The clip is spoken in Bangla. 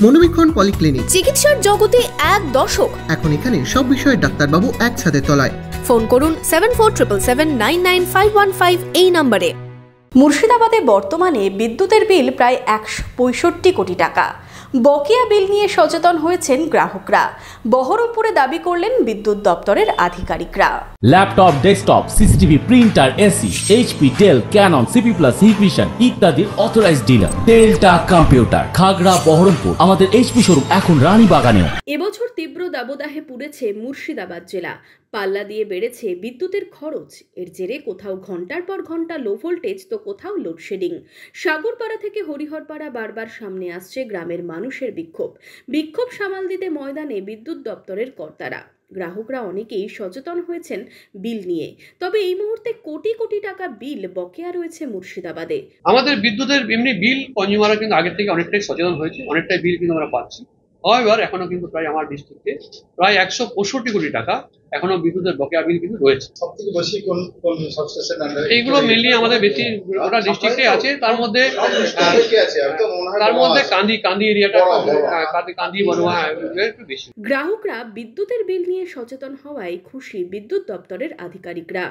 মনোবীক্ষণ পলিক্লিনিক, চিকিৎসার জগতে এক দশক। এখন এখানে সব বিষয়ে ডাক্তারবাবু একসাথে তলায়। ফোন করুন 7477799515 এই নম্বরে। মুর্শিদাবাদে বর্তমানে বিদ্যুতের বিল প্রায় 165 কোটি টাকা। বকেয়া বিল নিয়ে সচেতন হয়েছেন গ্রাহকরা। বহরমপুরে দাবি করলেন বিদ্যুৎ দপ্তরের আধিকারিকরা। Laptop, desktop, CCTV, printer, AC, HP, Dell, Canon, CP Plus, Hikvision ইত্যাদির অথরাইজড ডিলার টেলটা কম্পিউটার, খাগড়া, বহরমপুর। আমাদের এইচপি শোরুম এখন রানীবাগানে। এবছর তীব্র দাবদাহে পুড়েছে মুর্শিদাবাদ জেলা। পাল্লা দিয়ে বেড়েছে বিদ্যুতের খরচ। এর জেরে কোথাও ঘন্টার পর ঘন্টা লো ভোল্টেজ তো কোথাও লোডশেডিং। সাগরপাড়া থেকে হরিহরপাড়া বারবার সামনে আসছে গ্রামের মানুষের বিক্ষোভ সামাল দিতে ময়দানে বিদ্যুৎ দপ্তরের কর্তারা। গ্রাহকরা অনেকেই সচেতন হয়েছেন বিল নিয়ে। তবে এই মুহূর্তে কোটি কোটি টাকা বিল বকেয়া রয়েছে মুর্শিদাবাদে। আমাদের বিদ্যুতের এমনি বিল কনজিউমাররা কিন্তু আগের থেকে অনেকটাই সচেতন হয়েছে, অনেকটাই বিল কিন্তু আমরা পাচ্ছি। এবার এখনো কিন্তু প্রায় আমার ডিস্ট্রিক্টে প্রায় 165 কোটি টাকা এখনো বিদ্যুতের বকেয়া বিল কিন্তু রয়েছে। সবথেকে বেশি কোন সাবস্টেশন আন্ডারে? এইগুলো মেনলি আমাদের বেশি গোটা ডিস্ট্রিক্টে আছে। তার মধ্যে কান্দি এরিয়াটা, কান্দি বড়ুয়া একটু বেশি। গ্রাহকরা বিদ্যুতের বিল নিয়ে সচেতন হওয়ায় খুশি বিদ্যুৎ দপ্তরের আধিকারিকরা।